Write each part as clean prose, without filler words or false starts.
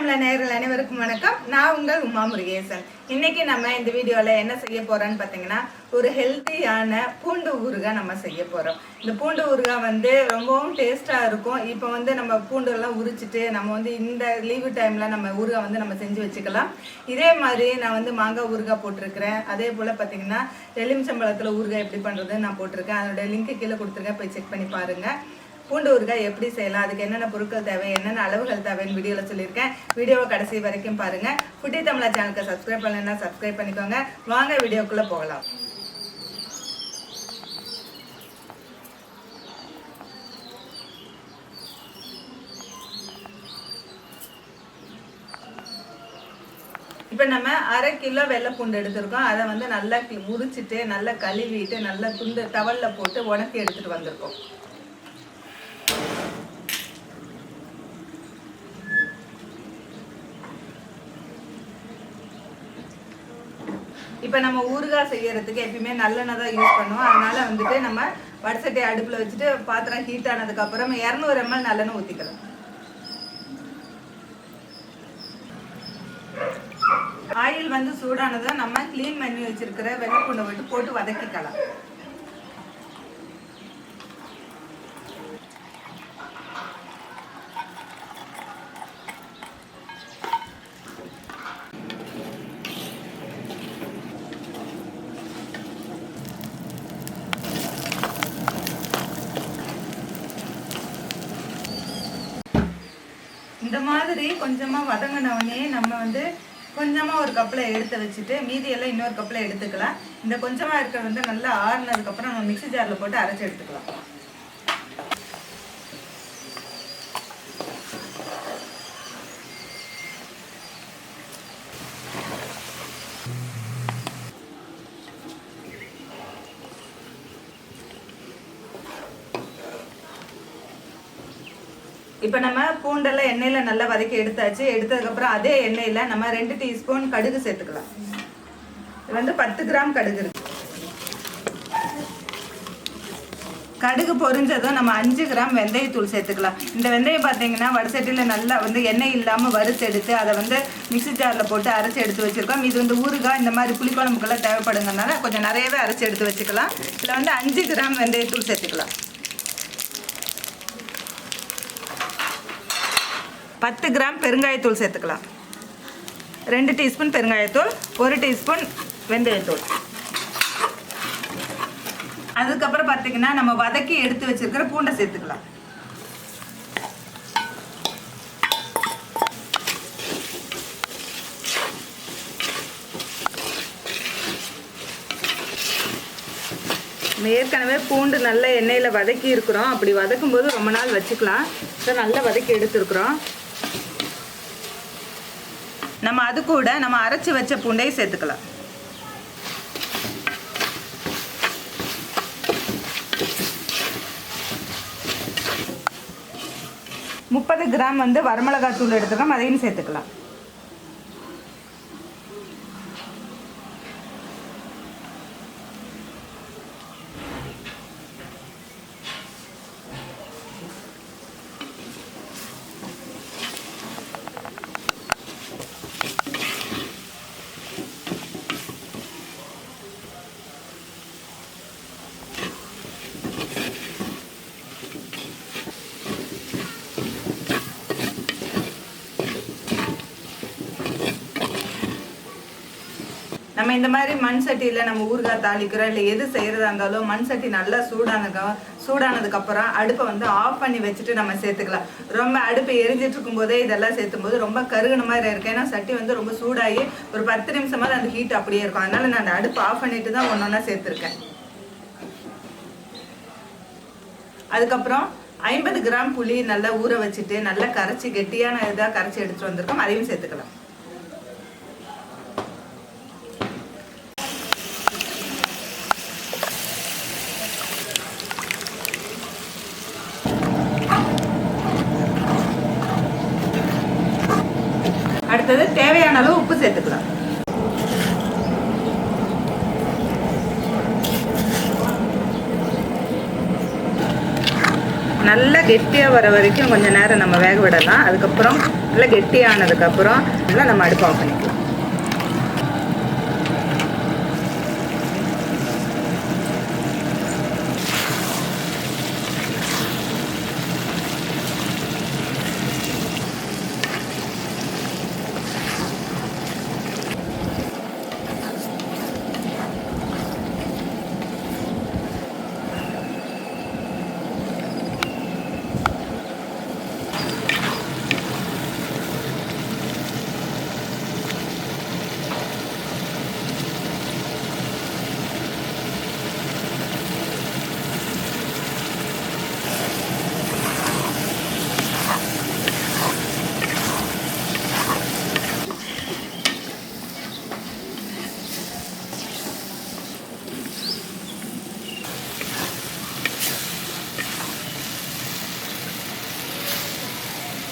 தமிழ நேயர்கள் அனைவருக்கும் வணக்கம். நான் உங்கள் உமா முருகேசன். இன்னைக்கு நம்ம இந்த வீடியோல என்ன செய்ய போறோம்னு பாத்தீங்கன்னா, ஒரு ஹெல்த்தியான பூண்டு ஊறுகாய் நம்ம செய்ய போறோம். இந்த பூண்டு ஊறுகாய் ரொம்பவும் டேஸ்டா இருக்கும். இப்போ நம்ம பூண்டு எல்லாம் உரிச்சிட்டு நம்ம இந்த லீவு டைம்ல நம்ம ஊறுகாய் நம்ம செஞ்சு வச்சுக்கலாம். இதே மாதிரி நான் மாங்காய் ஊறுகாய் போட்டிருக்கிறேன். அதே போல பாத்தீங்கன்னா எலுமிச்சம்பழத்துல ஊறுகாய் எப்படி பண்றதுன்னு நான் போட்டிருக்கேன். அதோட லிங்க் கீழே கொடுத்துருக்கேன், போய் செக் பண்ணி பாருங்க. பூண்டு ஊறுகாய் எப்படி செய்யலாம், அதுக்கு என்னென்ன பொருட்கள் தேவை, என்னென்ன அளவுகள் தேவைன்னு வீடியோவில் சொல்லியிருக்கேன். வீடியோவை கடைசி வரைக்கும் பாருங்க. ஃபுட்டி தமிழா சேனலுக்கு சப்ஸ்கிரைப் பண்ணலைன்னா சப்ஸ்கிரைப் பண்ணிக்கோங்க. வாங்க வீடியோக்குள்ள போகலாம். இப்போ நம்ம 1/2 கிலோ வெள்ளை பூண்டு எடுத்திருக்கோம். அதை நல்லா உரிச்சிட்டு நல்லா கழுவிட்டு நல்லா துண்டு டவலில் போட்டு உணக்கி எடுத்துட்டு வந்திருக்கோம். இப்போ நம்ம ஊறுகாய் செய்யறதுக்கு எப்பயுமே நல்லெண்ணெய் தான் யூஸ் பண்ணுவோம். அதனால நம்ம வடசட்டி அடுப்பில் வச்சுட்டு பாத்திரம் ஹீட் ஆனதுக்கு அப்புறம் 200 ml நல்லெண்ணெய் ஊற்றிக்கலாம். ஆயில் சூடானதான் நம்ம கிளீன் பண்ணி வச்சிருக்கிற வெள்ளைப்பூண்டை போட்டு வதக்கிக்கலாம். இந்த மாதிரி கொஞ்சமாக வதங்கினவனே நம்ம கொஞ்சமாக ஒரு கப்பில் எடுத்து வச்சுட்டு மீதியெல்லாம் இன்னொரு கப்பில் எடுத்துக்கலாம். இந்த கொஞ்சமாக இருக்கிற நல்லா ஆறுனதுக்கப்புறம் நம்ம மிக்ஸி ஜாரில் போட்டு அரைச்சி எடுத்துக்கலாம். இப்போ நம்ம பூண்டெல்லாம் எண்ணெயில் நல்லா வதக்கி எடுத்தாச்சு. எடுத்ததுக்கப்புறம் அதே எண்ணெயில் நம்ம 2 டீஸ்பூன் கடுகு சேர்த்துக்கலாம். இது 10 கிராம் கடுகு இருக்கு. கடுகு பொரிஞ்சதும் நம்ம 5 கிராம் வெந்தயத்தூள் சேர்த்துக்கலாம். இந்த வெந்தயம் பார்த்தீங்கன்னா வடசட்டியில் நல்லா எண்ணெய் இல்லாமல் வறுத்து எடுத்து அதை மிக்ஸி ஜாரில் போட்டு அரைச்சி எடுத்து வச்சுருக்கோம். இது ஊறுகாய் இந்த மாதிரி புளிக்குழம்புக்கெல்லாம் தேவைப்படுங்கனால கொஞ்சம் நிறையவே அரைச்சி எடுத்து வச்சுக்கலாம். இதில் 5 கிராம் வெந்தயத்தூள் சேர்த்துக்கலாம். 10 கிராம் பெருங்காயத்தூள் சேர்த்துக்கலாம். 2 டீஸ்பூன் பெருங்காயத்தூள், 1 டீஸ்பூன் வெந்தயத்தூள். அதுக்கப்புறம் பார்த்தீங்கன்னா நம்ம வதக்கி எடுத்து வச்சிருக்கிற பூண்டை சேர்த்துக்கலாம். ஏற்கனவே பூண்டு நல்ல எண்ணெயில் வதக்கி இருக்கிறோம். அப்படி வதக்கும் போது ரொம்ப நாள் வச்சுக்கலாம். நல்லா வதக்கி எடுத்துருக்குறோம். நம்ம அது கூட நம்ம அரைச்சி வச்ச பூண்டையை சேர்த்துக்கலாம். முப்பது கிராம் வரமிளகாய் தூள் எடுத்துக்கோம், அதையும் சேர்த்துக்கலாம். நம்ம இந்த மாதிரி மண் சட்டியில் நம்ம ஊறுகாய் தாளிக்கிறோம், இல்லை எது செய்கிறதா இருந்தாலும் மண் சட்டி நல்லா சூடானதுக்கப்புறம் அடுப்பை ஆஃப் பண்ணி வச்சுட்டு நம்ம சேர்த்துக்கலாம். ரொம்ப அடுப்பு எரிஞ்சிட்டு இருக்கும்போதே இதெல்லாம் சேர்த்தும் போது ரொம்ப கருகுன மாதிரி இருக்கு. ஏன்னா சட்டி ரொம்ப சூடாகி ஒரு 10 நிமிஷமாவது அந்த ஹீட் அப்படியே இருக்கும். அதனால நான் அந்த அடுப்பு ஆஃப் பண்ணிட்டு தான் ஒன்றா சேர்த்துருக்கேன். அதுக்கப்புறம் 50 கிராம் புளி நல்லா ஊற வச்சுட்டு நல்லா கரைச்சி கெட்டியான இதாக கரைச்சி எடுத்துட்டு வந்திருக்கோம், அதையும் சேர்த்துக்கலாம். அடுத்தது தேவையான அளவு உப்பு சேர்த்துக்கலாம். நல்லா கெட்டியாக வர வரைக்கும் கொஞ்சம் நேரம் நம்ம வேக விடலாம். அதுக்கப்புறம் நல்லா கெட்டியானதுக்கப்புறம் நம்ம அடுப்பு ஆஃப் பண்ணிக்கலாம்.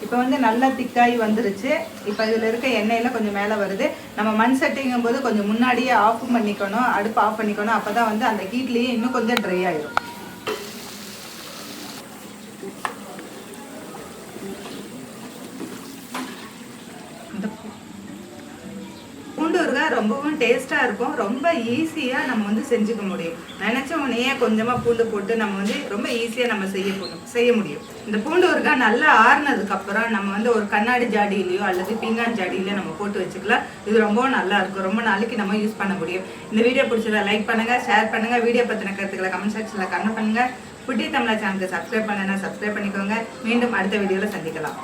இப்போ வந்து நல்லா திக்காய் வந்துருச்சு. இப்போ இதில் இருக்க எண்ணெயில் கொஞ்சம் மேலே வருது. நம்ம மண் சட்டிங்கும் போது கொஞ்சம் முன்னாடியே ஆஃப் பண்ணிக்கணும், அடுப்பு ஆஃப் பண்ணிக்கணும். அப்போ தான் வந்து அந்த ஹீட்லேயே இன்னும் கொஞ்சம் ட்ரை ஆயிடும். பூண்டு ஊறுகாய் ரொம்பவும் டேஸ்ட்டாக இருக்கும். ரொம்ப ஈஸியாக நம்ம வந்து செஞ்சுக்க முடியும். நினச்ச உடனே கொஞ்சமாக பூண்டு போட்டு நம்ம வந்து ரொம்ப ஈஸியாக நம்ம செய்ய முடியும். இந்த பூண்டு ஊறுகாய் நல்லா ஆறுனதுக்கப்புறம் நம்ம வந்து ஒரு கண்ணாடி ஜாடியிலையோ அல்லது பீங்கான் ஜாடியிலையோ நம்ம போட்டு வச்சுக்கலாம். இது ரொம்பவும் நல்லா இருக்கும். ரொம்ப நாளைக்கு நம்ம யூஸ் பண்ண முடியும். இந்த வீடியோ பிடிச்சதை லைக் பண்ணுங்கள், ஷேர் பண்ணுங்கள். வீடியோ பற்றின கருத்துக்களை கமெண்ட் செக்ஷனில் கமெண்ட் பண்ணுங்கள். ஃபுட்டி தமிழா சேனலுக்கு சப்ஸ்கிரைப் பண்ணனா சப்ஸ்கிரைப் பண்ணிக்கோங்க. மீண்டும் அடுத்த வீடியோவில் சந்திக்கலாம்.